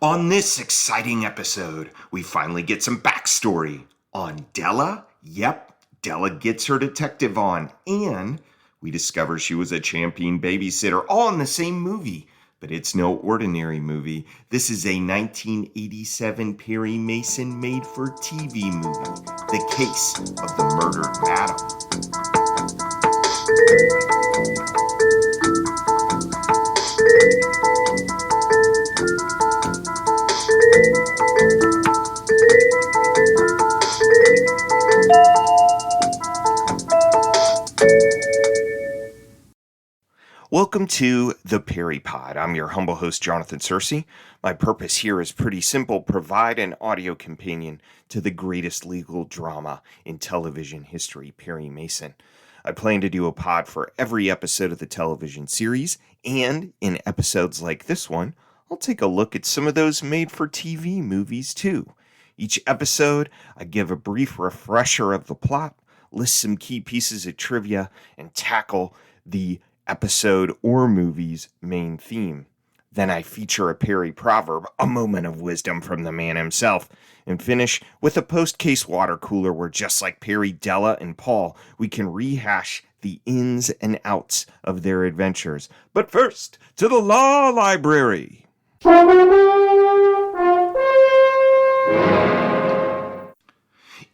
On this exciting episode, we finally get some backstory on Della. Yep, Della gets her detective on, and we discover she was a champion babysitter, all in the same movie. But it's no ordinary movie. This is a 1987 Perry Mason made-for-TV movie, The Case of the Murdered Madam. Welcome to the Perry Pod. I'm your humble host, Jonathan Searcy. My purpose here is pretty simple: provide an audio companion to the greatest legal drama in television history, Perry Mason. I plan to do a pod for every episode of the television series, and in episodes like this one, I'll take a look at some of those made-for-TV movies too. Each episode, I give a brief refresher of the plot, list some key pieces of trivia, and tackle the episode or movie's main theme. Then I feature a Perry proverb, a moment of wisdom from the man himself, and finish with a post-case water cooler where, just like Perry, Della, and Paul, we can rehash the ins and outs of their adventures. But first, to the law library.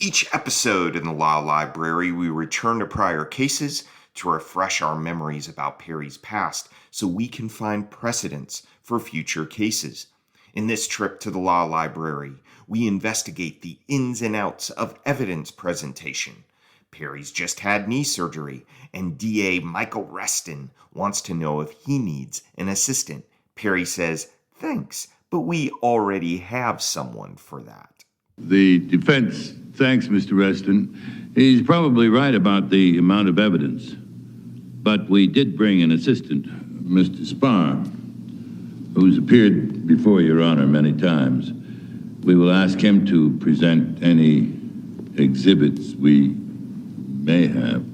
Each episode in the law library, we return to prior cases to refresh our memories about Perry's past so we can find precedents for future cases. In this trip to the law library, we investigate the ins and outs of evidence presentation. Perry's just had knee surgery, and DA Michael Reston wants to know if he needs an assistant. Perry says, "Thanks, but we already have someone for that." The defense thanks Mr. Reston. He's probably right about the amount of evidence. But we did bring an assistant, Mr. Spar, who's appeared before Your Honor many times. We will ask him to present any exhibits we may have.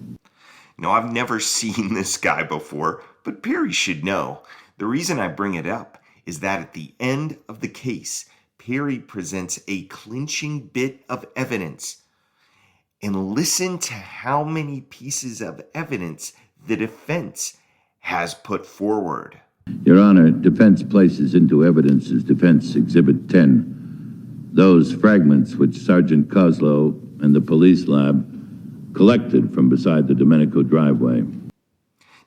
No, I've never seen this guy before, but Perry should know. The reason I bring it up is that at the end of the case, Perry presents a clinching bit of evidence. And listen to how many pieces of evidence the defense has put forward. Your Honor, defense places into evidence as Defense Exhibit 10 those fragments which Sergeant Coslow and the police lab collected from beside the Domenico driveway.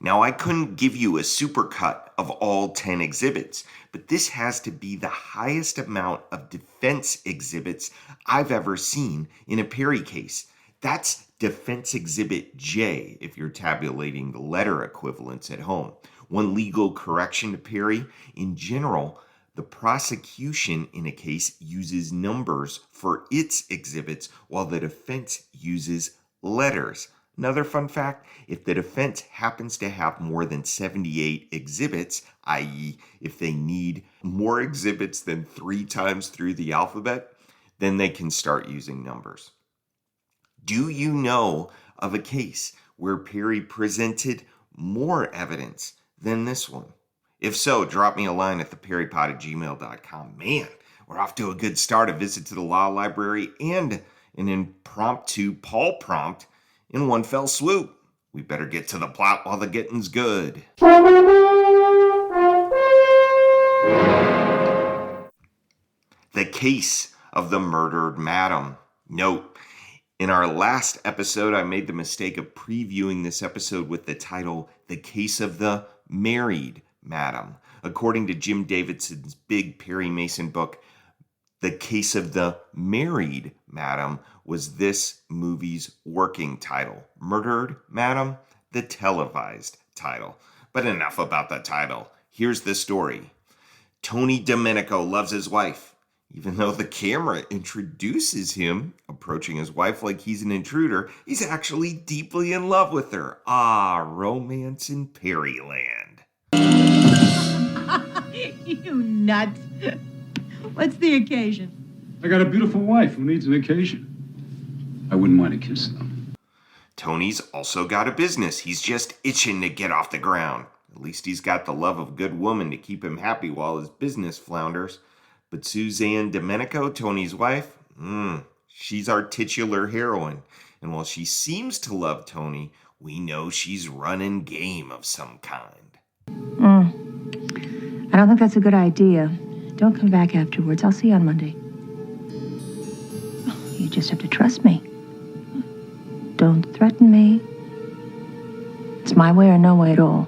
Now, I couldn't give you a supercut of all 10 exhibits, but this has to be the highest amount of defense exhibits I've ever seen in a Perry case. That's Defense Exhibit J, if you're tabulating the letter equivalents at home. One legal correction to Perry: in general, the prosecution in a case uses numbers for its exhibits, while the defense uses letters. Another fun fact: if the defense happens to have more than 78 exhibits, i.e., if they need more exhibits than 3 times through the alphabet, then they can start using numbers. Do you know of a case where Perry presented more evidence than this one? If so, drop me a line at theperrypod@gmail.com. Man, we're off to a good start. A visit to the law library and an impromptu Paul prompt in one fell swoop. We better get to the plot while the getting's good. The Case of the Murdered Madam. Note: in our last episode, I made the mistake of previewing this episode with the title, The Case of the Married Madam. According to Jim Davidson's big Perry Mason book, The Case of the Married Madam was this movie's working title. Murdered Madam, the televised title. But enough about the title. Here's the story. Tony Domenico loves his wife. Even though the camera introduces him approaching his wife like he's an intruder, he's actually deeply in love with her. Ah, romance in Perryland. You nut. What's the occasion? I got a beautiful wife who needs an occasion. I wouldn't mind a kiss, though. Tony's also got a business. He's just itching to get off the ground. At least he's got the love of a good woman to keep him happy while his business flounders. But Suzanne Domenico, Tony's wife, she's our titular heroine. And while she seems to love Tony, we know she's running game of some kind. I don't think that's a good idea. Don't come back afterwards. I'll see you on Monday. You just have to trust me. Don't threaten me. It's my way or no way at all.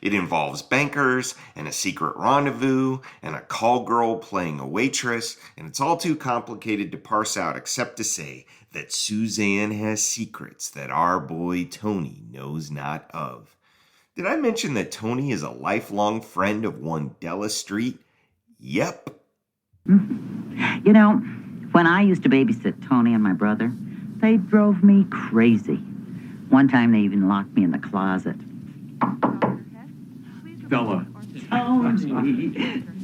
It involves bankers and a secret rendezvous and a call girl playing a waitress, and it's all too complicated to parse out except to say that Suzanne has secrets that our boy Tony knows not of. Did I mention that Tony is a lifelong friend of one Della Street? Yep. You know, when I used to babysit Tony and my brother, they drove me crazy. One time they even locked me in the closet. Della.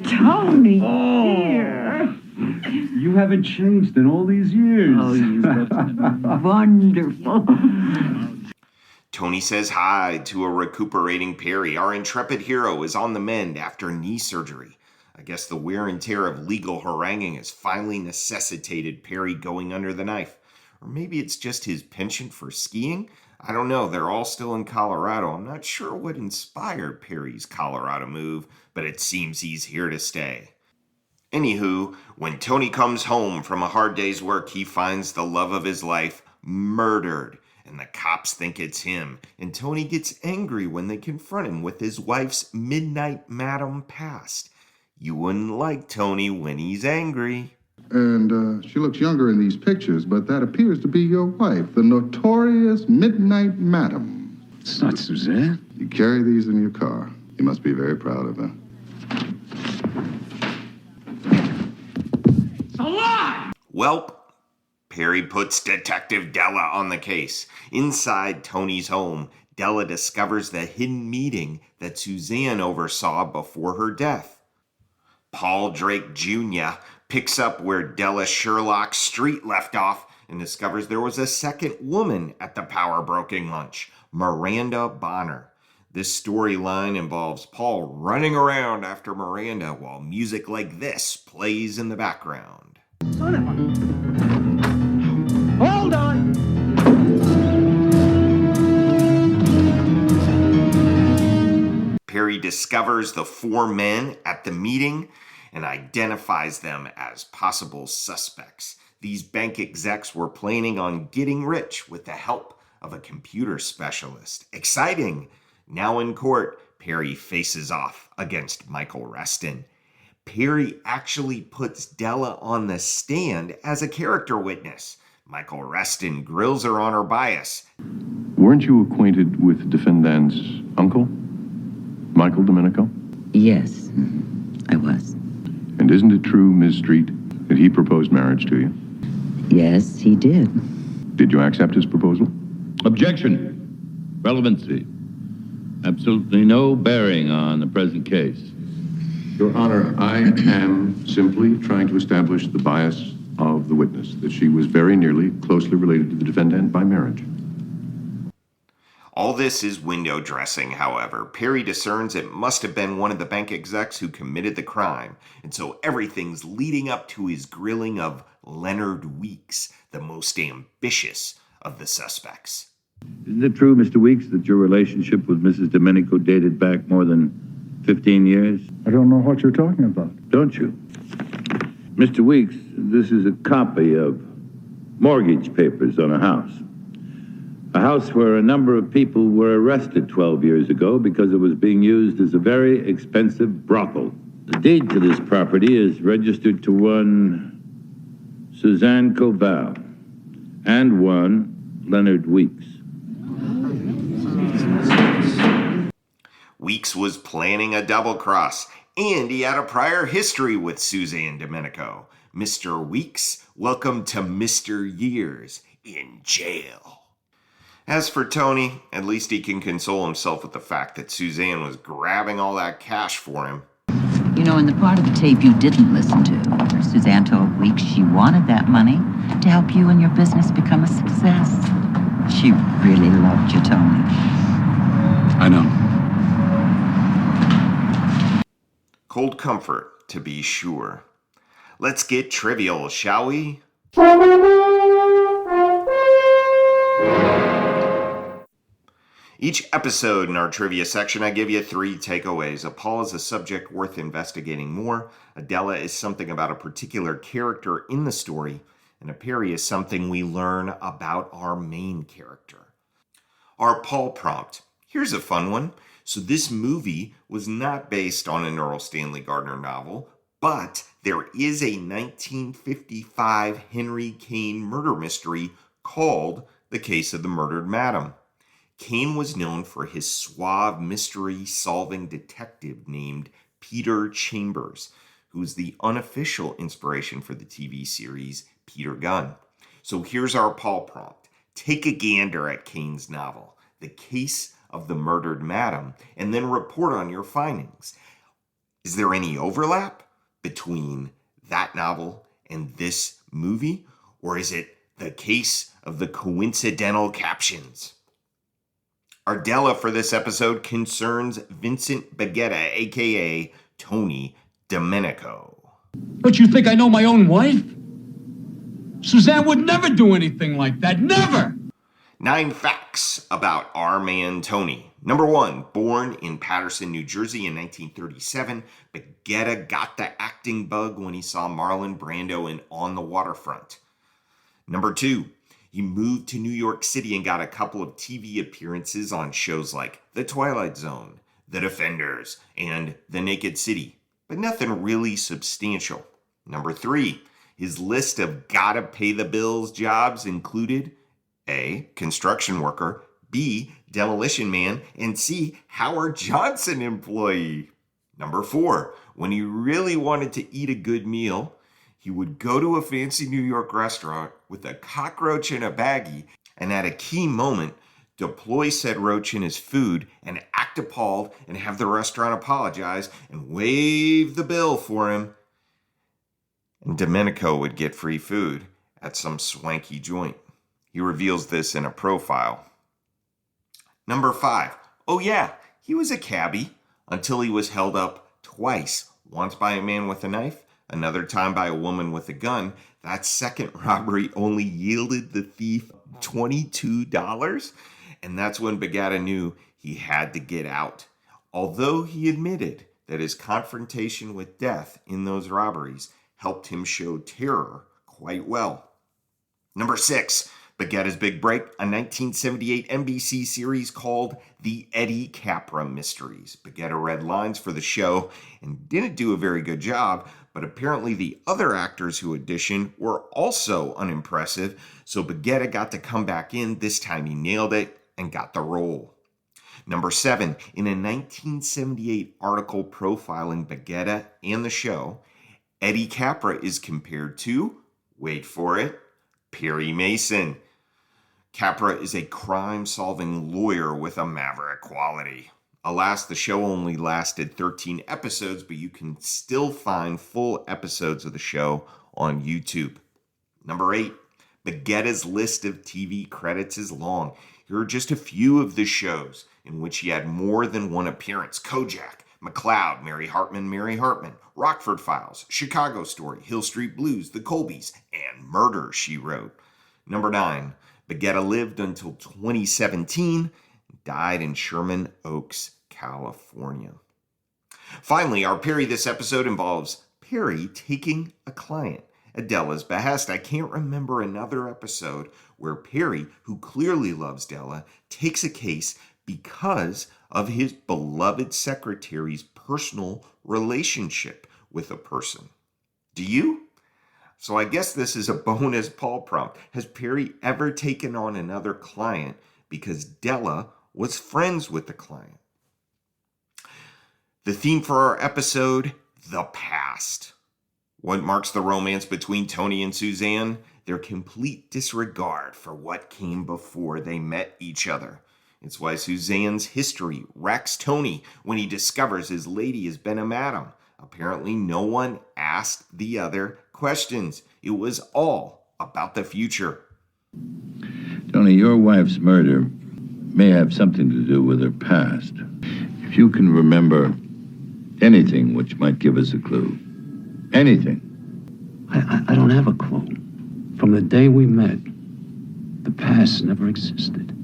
Tony, dear. You haven't changed in all these years. Oh, you wonderful. Tony says hi to a recuperating Perry. Our intrepid hero is on the mend after knee surgery. I guess the wear and tear of legal haranguing has finally necessitated Perry going under the knife. Or maybe it's just his penchant for skiing? I don't know. They're all still in Colorado. I'm not sure what inspired Perry's Colorado move, but it seems he's here to stay. Anywho, when Tony comes home from a hard day's work, he finds the love of his life murdered, and the cops think it's him. And Tony gets angry when they confront him with his wife's Midnight Madam past. You wouldn't like Tony when he's angry. And she looks younger in these pictures, but that appears to be your wife, the notorious Midnight Madam. It's not Suzanne. You carry these in your car. You must be very proud of her. It's a lie! Welp. Perry puts Detective Della on the case. Inside Tony's home, Della discovers the hidden meeting that Suzanne oversaw before her death. Paul Drake Jr. picks up where Della Sherlock Street left off and discovers there was a second woman at the power broking lunch, Miranda Bonner. This storyline involves Paul running around after Miranda while music like this plays in the background. hold on. Perry discovers the four men at the meeting and identifies them as possible suspects. These bank execs were planning on getting rich with the help of a computer specialist. Exciting! Now in court, Perry faces off against Michael Reston. Perry actually puts Della on the stand as a character witness. Michael Reston grills her on her bias. Weren't you acquainted with the defendant's uncle, Michael Domenico? Yes, I was. And isn't it true, Ms. Street, that he proposed marriage to you? Yes, he did. Did you accept his proposal? Objection. Relevancy. Absolutely no bearing on the present case. Your Honor, I am simply trying to establish the bias of the witness, that she was very nearly closely related to the defendant by marriage. All this is window dressing, however. Perry discerns it must have been one of the bank execs who committed the crime, and so everything's leading up to his grilling of Leonard Weeks, the most ambitious of the suspects. Isn't it true, Mr. Weeks, that your relationship with Mrs. Domenico dated back more than 15 years? I don't know what you're talking about. Don't you? Mr. Weeks, this is a copy of mortgage papers on a house. A house where a number of people were arrested 12 years ago because it was being used as a very expensive brothel. The deed to this property is registered to one Suzanne Koval and one Leonard Weeks. Weeks was planning a double cross, and he had a prior history with Suzanne Domenico. Mr. Weeks, welcome to Mr. Years in jail. As for Tony, at least he can console himself with the fact that Suzanne was grabbing all that cash for him. You know, in the part of the tape you didn't listen to, where Suzanne told Weeks she wanted that money to help you and your business become a success. She really loved you, Tony. I know. Cold comfort, to be sure. Let's get trivial, shall we? Each episode in our trivia section, I give you 3 takeaways. A Paul is a subject worth investigating more. Adela is something about a particular character in the story. And a Perry is something we learn about our main character. Our Paul prompt. Here's a fun one. So this movie was not based on an Earl Stanley Gardner novel, but there is a 1955 Henry Kane murder mystery called The Case of the Murdered Madam. Kane was known for his suave mystery-solving detective named Peter Chambers, who's the unofficial inspiration for the TV series Peter Gunn. So here's our Paul prompt. Take a gander at Kane's novel, The Case of the Murdered Madam, and then report on your findings. Is there any overlap between that novel and this movie, or is it the case of the coincidental captions? Our Della for this episode concerns Vincent Baguetta, a.k.a. Tony Domenico. But you think I know my own wife? Suzanne would never do anything like that. Never! 9 facts about our man Tony. Number 1, born in Paterson, New Jersey in 1937, Baguetta got the acting bug when he saw Marlon Brando in On the Waterfront. Number 2, he moved to New York City and got a couple of TV appearances on shows like The Twilight Zone, The Defenders, and The Naked City, but nothing really substantial. Number 3, his list of gotta pay the bills jobs included A, construction worker, B, demolition man, and C, Howard Johnson employee. Number 4, when he really wanted to eat a good meal, he would go to a fancy New York restaurant with a cockroach in a baggie, and at a key moment, deploy said roach in his food and act appalled and have the restaurant apologize and waive the bill for him. And Domenico would get free food at some swanky joint. He reveals this in a profile. Number 5. Oh yeah, he was a cabbie until he was held up twice. Once by a man with a knife, another time by a woman with a gun. That second robbery only yielded the thief $22. And that's when Baguetta knew he had to get out. Although he admitted that his confrontation with death in those robberies helped him show terror quite well. Number 6, Baguetta's big break, a 1978 NBC series called The Eddie Capra Mysteries. Baguetta read lines for the show and didn't do a very good job, but apparently the other actors who auditioned were also unimpressive, so Baguetta got to come back in. This time he nailed it and got the role. Number 7, in a 1978 article profiling Baguetta and the show, Eddie Capra is compared to, wait for it, Perry Mason. Capra is a crime-solving lawyer with a maverick quality. Alas, the show only lasted 13 episodes, but you can still find full episodes of the show on YouTube. Number 8, Baguetta's list of TV credits is long. Here are just a few of the shows in which he had more than one appearance. Kojak, McCloud, Mary Hartman, Rockford Files, Chicago Story, Hill Street Blues, The Colbys, and Murder, She Wrote. Number 9, Baguetta lived until 2017 and died in Sherman Oaks, California. Finally, our Perry this episode involves Perry taking a client at Della's behest. I can't remember another episode where Perry, who clearly loves Della, takes a case because of his beloved secretary's personal relationship with a person. Do you? So I guess this is a bonus Paul prompt. Has Perry ever taken on another client because Della was friends with the client? The theme for our episode, the past. What marks the romance between Tony and Suzanne? Their complete disregard for what came before they met each other. It's why Suzanne's history wrecks Tony when he discovers his lady has been a madam. Apparently no one asked the other questions. It was all about the future. Tony, your wife's murder may have something to do with her past. If you can remember Anything which might give us a clue. Anything. I don't have a clue. From the day we met, the past never existed.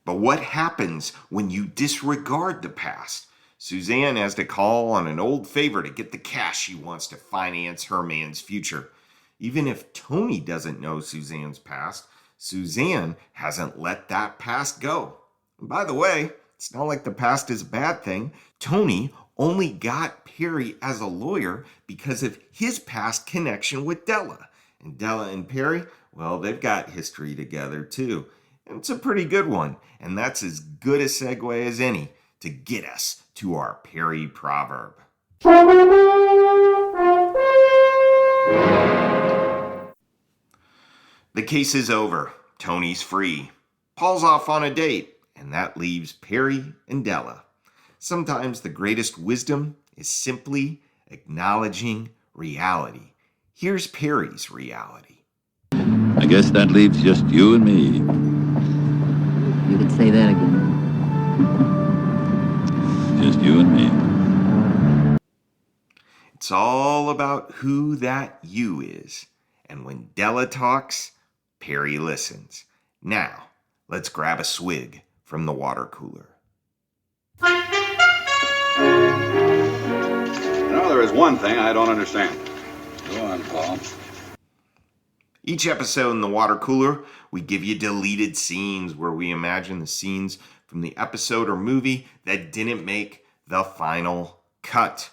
But what happens when you disregard the past? Suzanne has to call on an old favor to get the cash she wants to finance her man's future. Even if Tony doesn't know Suzanne's past, Suzanne hasn't let that past go. And by the way, it's not like the past is a bad thing. Tony only got Perry as a lawyer because of his past connection with Della. And Della and Perry, well, they've got history together too. And it's a pretty good one. And that's as good a segue as any to get us to our Perry proverb. The case is over. Tony's free. Paul's off on a date, and that leaves Perry and Della. Sometimes the greatest wisdom is simply acknowledging reality. Here's Perry's reality. I guess that leaves just you and me. You could say that again. Just you and me. It's all about who that you is. And when Della talks, Perry listens. Now, let's grab a swig from the water cooler. There is one thing I don't understand. Go on, Paul. Each episode in the water cooler, we give you deleted scenes where we imagine the scenes from the episode or movie that didn't make the final cut.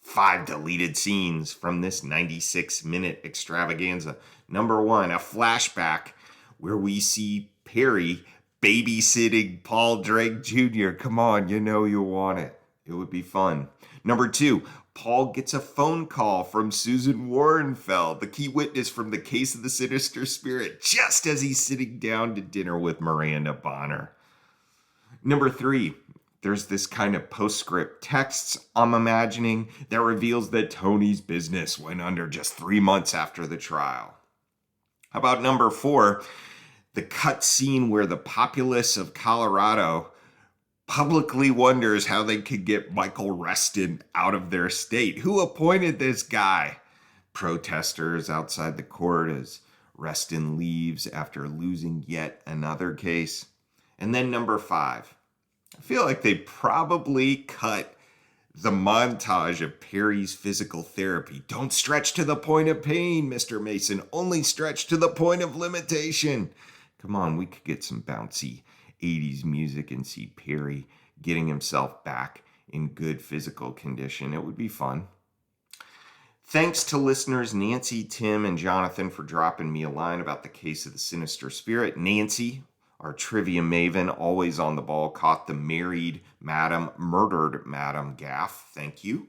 5 deleted scenes from this 96-minute extravaganza. Number 1, a flashback where we see Perry babysitting Paul Drake Jr. Come on, you know you want it. It would be fun. Number 2, Paul gets a phone call from Susan Warrenfeld, the key witness from the case of the sinister spirit, just as he's sitting down to dinner with Miranda Bonner. Number 3, there's this kind of postscript texts I'm imagining that reveals that Tony's business went under just 3 months after the trial. How about number 4, the cut scene where the populace of Colorado publicly wonders how they could get Michael Reston out of their state. Who appointed this guy? Protesters outside the court as Reston leaves after losing yet another case. And then number 5, I feel like they probably cut the montage of Perry's physical therapy. Don't stretch to the point of pain, Mr. Mason. Only stretch to the point of limitation. Come on, we could get some bouncy 80s music and see Perry getting himself back in good physical condition. It would be fun. Thanks to listeners Nancy, Tim, and Jonathan for dropping me a line about the case of the sinister spirit. Nancy, our trivia maven, always on the ball, caught the married madam, murdered madam gaffe. Thank you.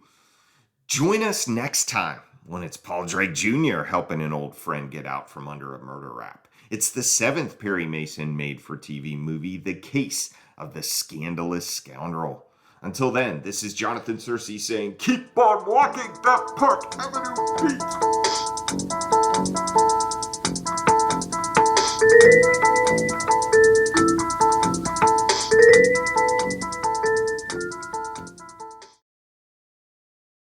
Join us next time when it's Paul Drake Jr. helping an old friend get out from under a murder rap. It's the 7th Perry Mason made-for-TV movie, The Case of the Scandalous Scoundrel. Until then, this is Jonathan Searcy saying, keep on walking that Park Avenue beat.